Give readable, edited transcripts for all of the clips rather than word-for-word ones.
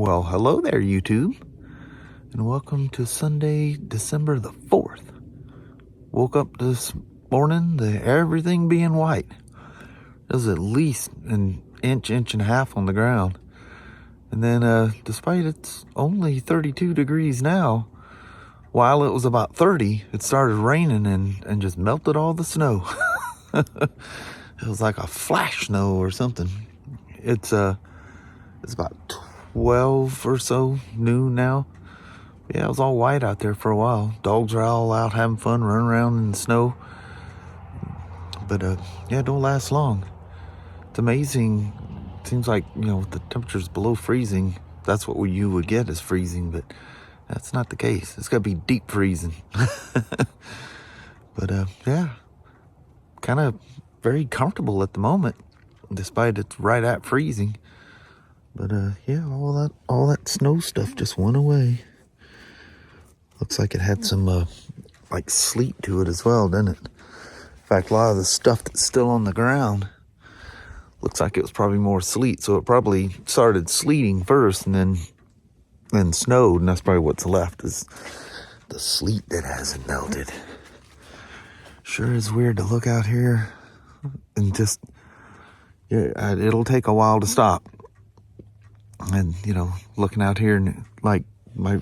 Well, hello there, YouTube, and welcome to Sunday, December the 4th. Woke up this morning to everything being white. There's at least an inch and a half on the ground. And then, despite it's only 32 degrees now, while it was about 30, it started raining and just melted all the snow. It was like a flash snow or something. It's about 12 or so noon now. Yeah, it was all white out there for a while. Dogs are all out having fun, running around in the snow. But yeah, it don't last long. It's amazing. It seems like, the temperature's below freezing. That's what you would get is freezing, but that's not the case. It's got to be deep freezing. But yeah, kind of very comfortable at the moment, despite it's right at freezing. But yeah, all that snow stuff just went away. Looks like it had some like sleet to it as well, doesn't it? In fact, a lot of the stuff that's still on the ground looks like it was probably more sleet. So it probably started sleeting first and then snowed, and that's probably what's left is the sleet that hasn't melted. Sure is weird to look out here and just, yeah, it'll take a while to stop. And, looking out here and like my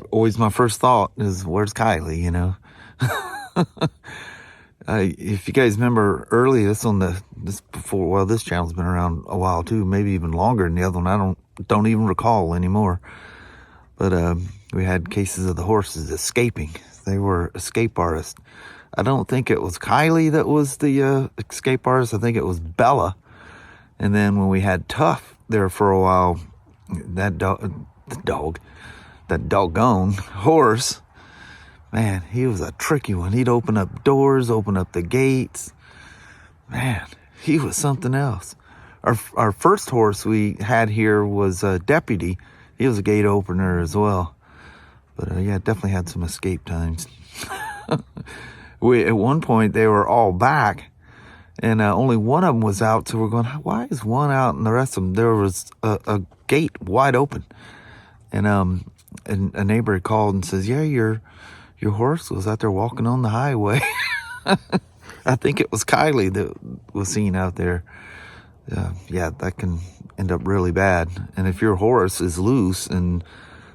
first thought is, where's Kylie, if you guys remember early, this channel's been around a while too, maybe even longer than the other one. I don't even recall anymore. But we had cases of the horses escaping. They were escape artists. I don't think it was Kylie that was the escape artist. I think it was Bella. And then when we had Tough there for a while, that doggone horse, man, he was a tricky one. He'd open up doors, open up the gates. Man, he was something else. Our first horse we had here was Deputy. He was a gate opener as well. But yeah, definitely had some escape times. At one point, they were all back, and only one of them was out. So we're going, why is one out and the rest of them? There was a gate wide open. And a neighbor had called and says, yeah, your horse was out there walking on the highway. I think it was Kylie that was seen out there. Yeah, that can end up really bad. And if your horse is loose and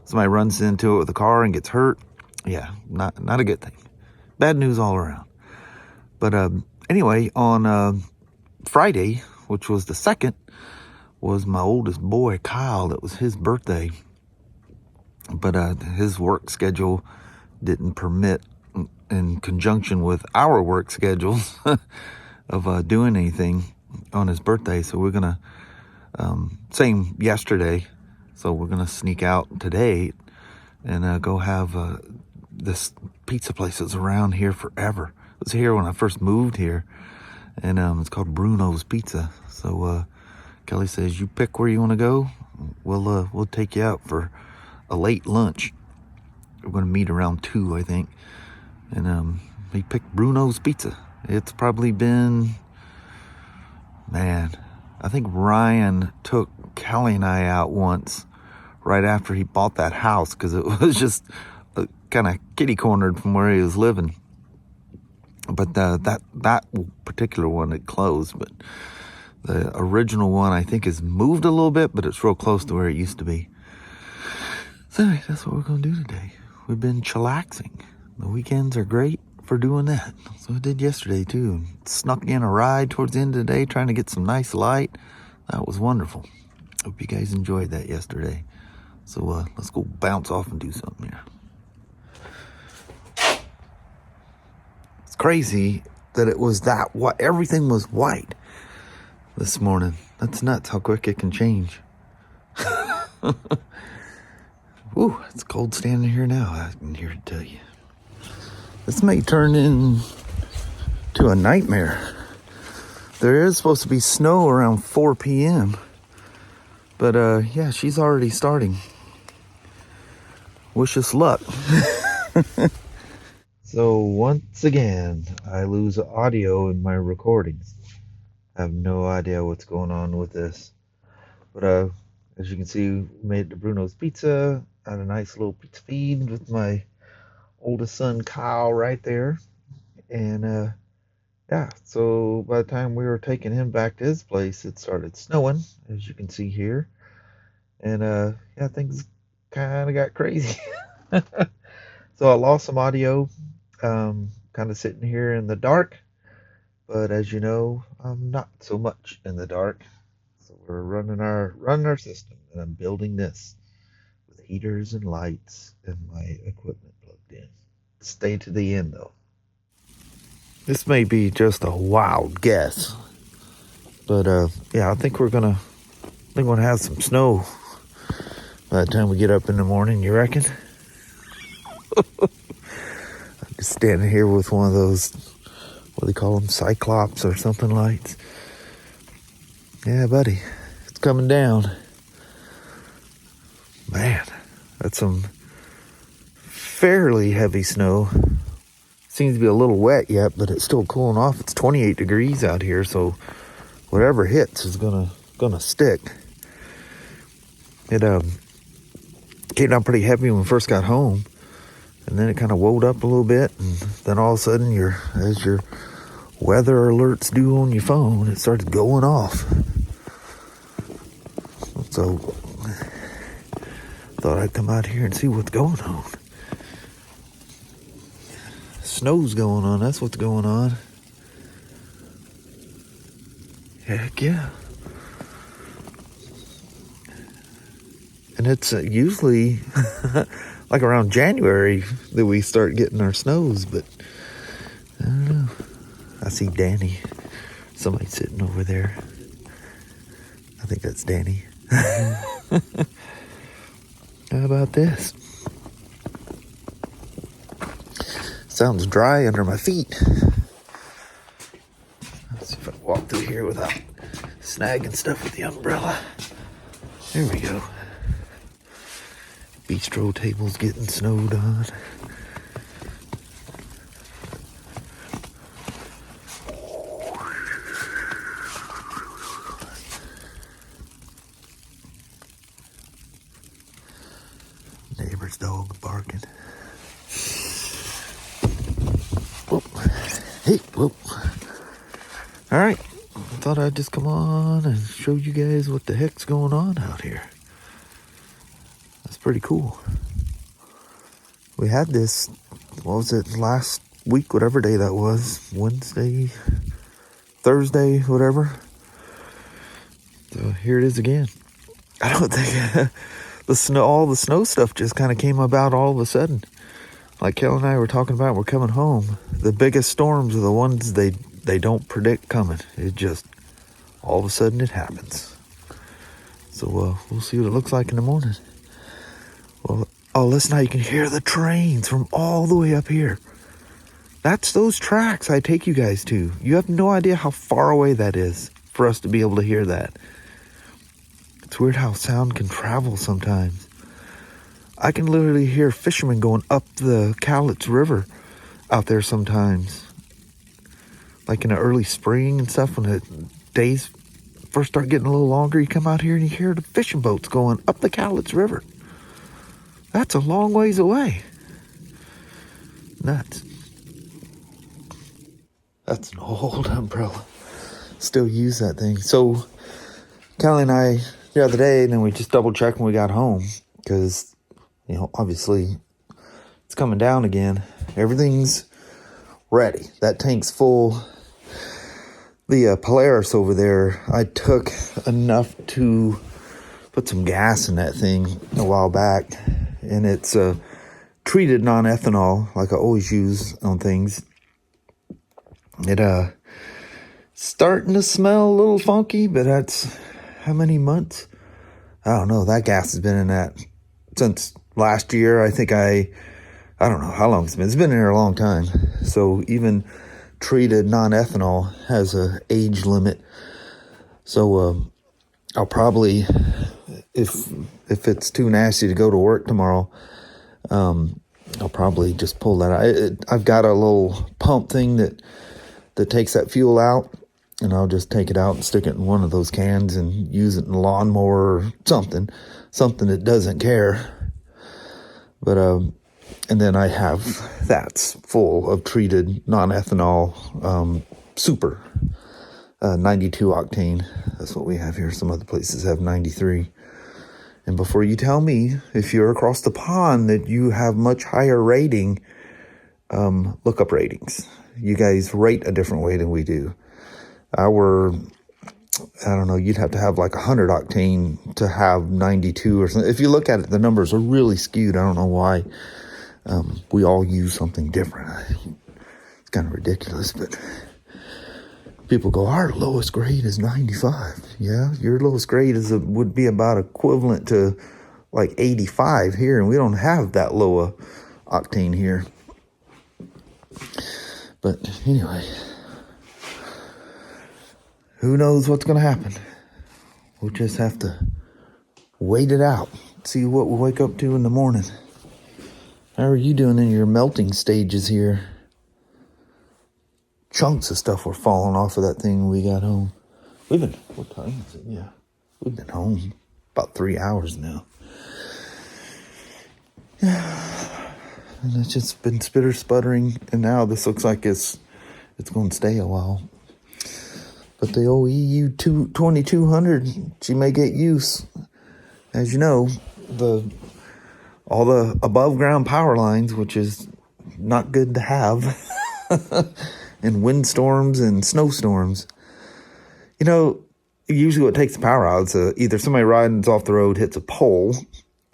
somebody runs into it with a car and gets hurt, yeah, not a good thing. Bad news all around. But anyway, on Friday, which was the 2nd, was my oldest boy, Kyle. That was his birthday. But his work schedule didn't permit, in conjunction with our work schedules, of doing anything on his birthday. So we're going to, same yesterday, so we're going to sneak out today and go have this pizza place that's around here forever. It was here when I first moved here, and it's called Bruno's Pizza. So Kelly says, you pick where you want to go. We'll take you out for a late lunch. We're going to meet around 2, I think. And he picked Bruno's Pizza. It's probably been, man, I think Ryan took Kelly and I out once right after he bought that house, because it was just kind of kitty cornered from where he was living. But that particular one had closed. But the original one, I think, has moved a little bit, but it's real close to where it used to be. So anyway, that's what we're going to do today. We've been chillaxing. The weekends are great for doing that. So I did yesterday too. Snuck in a ride towards the end of the day, trying to get some nice light. That was wonderful. Hope you guys enjoyed that yesterday. So let's go bounce off and do something here. It's crazy that it was everything was white this morning. That's nuts how quick it can change. Whew, it's cold standing here now. I'm here to tell you. This may turn into a nightmare. There is supposed to be snow around 4 p.m. But yeah, she's already starting. Wish us luck. So once again, I lose audio in my recordings. I have no idea what's going on with this. But As you can see, we made the Bruno's Pizza. Had a nice little pizza feed with my oldest son Kyle right there. And yeah, so by the time we were taking him back to his place, it started snowing, as you can see here. And yeah, things kind of got crazy. So I lost some audio, kind of sitting here in the dark. But as you know, I'm not so much in the dark. So we're running our system, and I'm building this with heaters and lights and my equipment plugged in. Stay to the end though. This may be just a wild guess, but yeah, I think we're gonna have some snow by the time we get up in the morning. You reckon? I'm just standing here with one of those, what do they call them, Cyclops or something lights. Yeah, buddy, it's coming down. Man, that's some fairly heavy snow. Seems to be a little wet yet, but it's still cooling off. It's 28 degrees out here, so whatever hits is gonna stick. It came down pretty heavy when we first got home, and then it kind of woed up a little bit, and then all of a sudden, as your weather alerts do on your phone, it starts going off. So thought I'd come out here and see what's going on. Snow's going on, that's what's going on. Heck yeah. And it's usually like around January that we start getting our snows, but I don't know. I see Danny. Somebody sitting over there. I think that's Danny. How about this? Sounds dry under my feet. Let's see if I can walk through here without snagging stuff with the umbrella. There we go. Bistro table's getting snowed on. Neighbor's dog barking. Whoop. Hey, whoop. All right. I thought I'd just come on and show you guys what the heck's going on out here. That's pretty cool. We had this, what was it, last week, whatever day that was, Wednesday, Thursday, whatever. So here it is again. I don't think all the snow stuff just kind of came about all of a sudden. Like Kelly and I were talking about, we're coming home. The biggest storms are the ones they don't predict coming. It just, all of a sudden it happens. So we'll see what it looks like in the morning. Well, oh, listen how you can hear the trains from all the way up here. That's those tracks I take you guys to. You have no idea how far away that is for us to be able to hear that. It's weird how sound can travel sometimes. I can literally hear fishermen going up the Cowlitz River out there sometimes. Like in the early spring and stuff, when the days first start getting a little longer, you come out here and you hear the fishing boats going up the Cowlitz River. That's a long ways away. Nuts. That's an old umbrella. Still use that thing. So, Callie and I, the other day, and then we just double checked when we got home, because, you know, obviously it's coming down again. Everything's ready. That tank's full. The Polaris over there, I took enough to put some gas in that thing a while back, and it's treated non-ethanol, like I always use on things. It starting to smell a little funky, but that's how many months? I don't know. That gas has been in that since last year. I think I don't know how long it's been. It's been in there a long time. So even treated non-ethanol has a age limit. So I'll probably, if it's too nasty to go to work tomorrow, I'll probably just pull that out. I've got a little pump thing that takes that fuel out. and I'll just take it out and stick it in one of those cans and use it in a lawnmower or something that doesn't care. But and then I have that's full of treated non-ethanol super 92 octane. That's what we have here. Some other places have 93. And before you tell me, if you're across the pond, that you have much higher rating, look up ratings. You guys rate a different way than we do. I don't know, you'd have to have like 100 octane to have 92 or something. If you look at it, the numbers are really skewed. I don't know why. We all use something different. It's kind of ridiculous, but people go, our lowest grade is 95. Yeah, your lowest grade would be about equivalent to like 85 here, and we don't have that low a octane here. But anyway, who knows what's going to happen? We'll just have to wait it out, see what we wake up to in the morning. How are you doing in your melting stages here? Chunks of stuff were falling off of that thing when we got home. What time is it? Yeah, we've been home about 3 hours now. Yeah, and it's just been sputtering, and now this looks like it's going to stay a while. But the old EU 2200, she may get use. As you know, all the above ground power lines, which is not good to have, and windstorms and snowstorms. You know, usually what takes the power out is either somebody riding off the road hits a pole,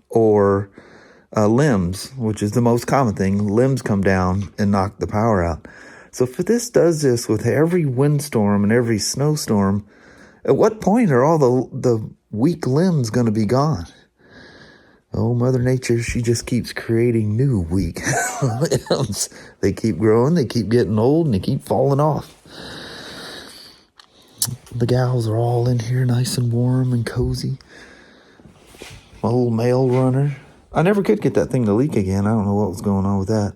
or limbs, which is the most common thing. Limbs come down and knock the power out. So if this does this with every windstorm and every snowstorm, at what point are all the weak limbs going to be gone? Oh, Mother Nature, she just keeps creating new weak limbs. They keep growing, they keep getting old, and they keep falling off. The gals are all in here nice and warm and cozy. My little male runner. I never could get that thing to leak again. I don't know what was going on with that.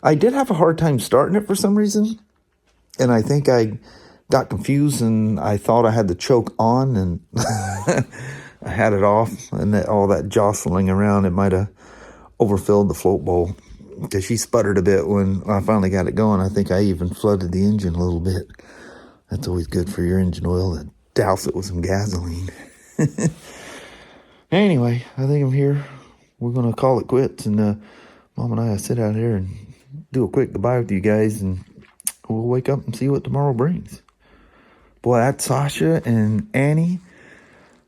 I did have a hard time starting it for some reason. And I think I got confused and I thought I had the choke on, and I had it off, and all that jostling around, it might have overfilled the float bowl, because she sputtered a bit when I finally got it going. I think I even flooded the engine a little bit. That's always good for your engine oil, to douse it with some gasoline. Anyway, I think I'm here. We're going to call it quits, and Mom and I sit out here and do a quick goodbye with you guys, and we'll wake up and see what tomorrow brings. Boy, that Sasha and Annie,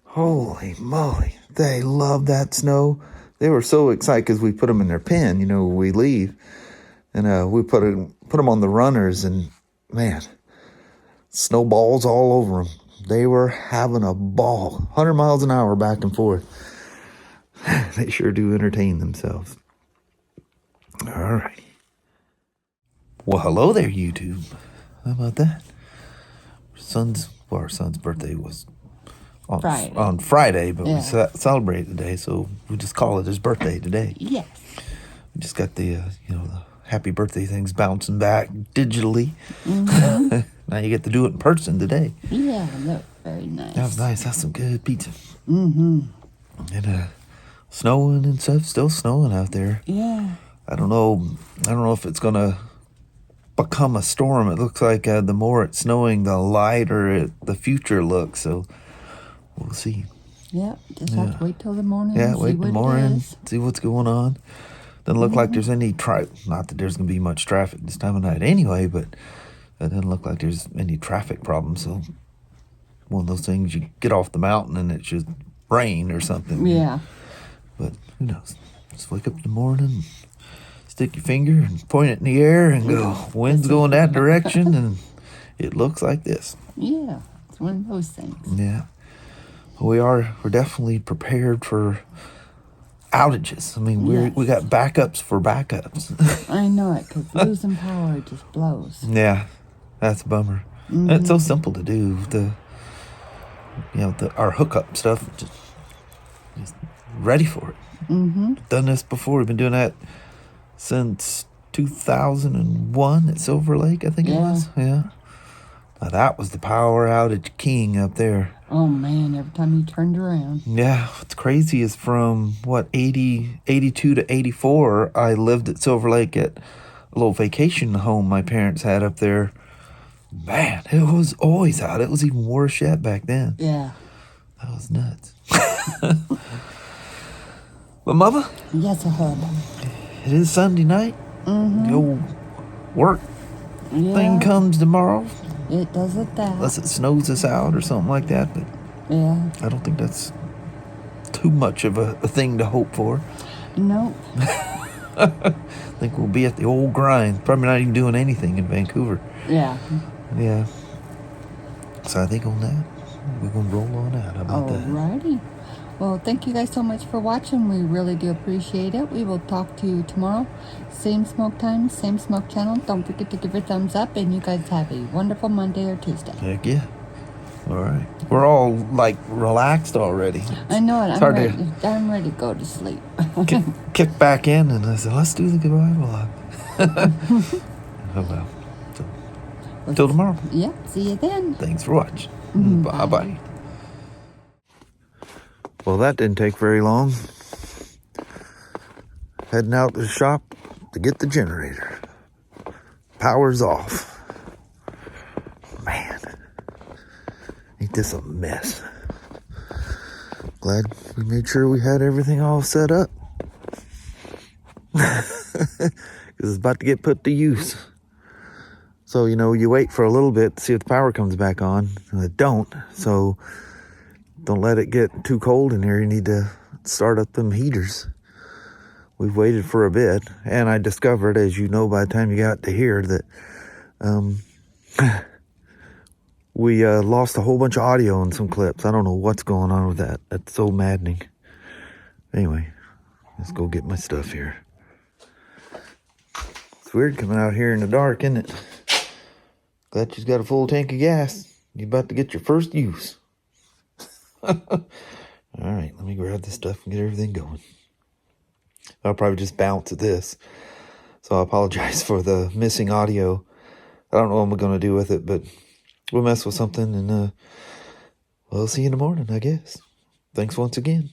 holy moly, they love that snow. They were so excited because we put them in their pen, when we leave. And we put them on the runners, and man, snowballs all over them. They were having a ball, 100 miles an hour back and forth. They sure do entertain themselves. All right. Well, hello there, YouTube. How about that? Our son's birthday was on Friday, but we celebrate today, so we just call it his birthday today. Yes. We just got the happy birthday things bouncing back digitally. Mm-hmm. Now you get to do it in person today. Yeah, that was very nice. That was nice. That's some good pizza. Mm-hmm. And snowing and stuff, still snowing out there. Yeah. I don't know if it's gonna become a storm. It looks like the more it's snowing, the lighter the future looks. So we'll see. Yeah, just have to wait till the morning. Yeah, wait till the morning, see what's going on. Doesn't look like there's any not that there's gonna be much traffic this time of night anyway, but it doesn't look like there's any traffic problems. So one of those things, you get off the mountain and it should rain or something. Yeah. But who knows? Just wake up in the morning, stick your finger and point it in the air and go, wind's going that direction, and it looks like this. Yeah, it's one of those things. Yeah. We're definitely prepared for outages. I mean, we got backups for backups. I know it, because losing power just blows. Yeah, that's a bummer. Mm-hmm. And it's so simple to do. Our hookup stuff, just ready for it. Mm-hmm. Done this before. We've been doing that since 2001 at Silver Lake, I think it was. Yeah. Now that was the power outage king up there. Oh, man, every time you turned around. Yeah, what's crazy is from, 82 to 84, I lived at Silver Lake at a little vacation home my parents had up there. Man, it was always out. It was even worse yet back then. Yeah. That was nuts. But Mama? Yes, I had. It is Sunday night. The old work thing comes tomorrow. It does at that. Unless it snows us out or something like that. But yeah. I don't think that's too much of a thing to hope for. Nope. I think we'll be at the old grind. Probably not even doing anything in Vancouver. Yeah. Yeah. So I think on that, we're going to roll on out. How about that? Alrighty. Well, thank you guys so much for watching. We really do appreciate it. We will talk to you tomorrow. Same smoke time, same smoke channel. Don't forget to give your thumbs up, and you guys have a wonderful Monday or Tuesday. Heck yeah. All right. We're all, like, relaxed already. I know it. I'm ready to go to sleep. Kick back in, and I said, let's do the goodbye vlog. Oh, well. So, until tomorrow. Yep. See you then. Thanks for watching. Bye-bye. Well, that didn't take very long. Heading out to the shop to get the generator. Power's off. Man, ain't this a mess? Glad we made sure we had everything all set up. Because it's about to get put to use. So, you wait for a little bit to see if the power comes back on. And it don't. So, don't let it get too cold in here. You need to start up them heaters. We've waited for a bit. And I discovered, as you know by the time you got to here, that we lost a whole bunch of audio in some clips. I don't know what's going on with that. That's so maddening. Anyway, let's go get my stuff here. It's weird coming out here in the dark, isn't it? Glad she's got a full tank of gas. You're about to get your first use. All right, let me grab this stuff and get everything going. I'll probably just bounce at this. So I apologize for the missing audio. I don't know what I'm going to do with it, but we'll mess with something, and we'll see you in the morning, I guess. Thanks once again.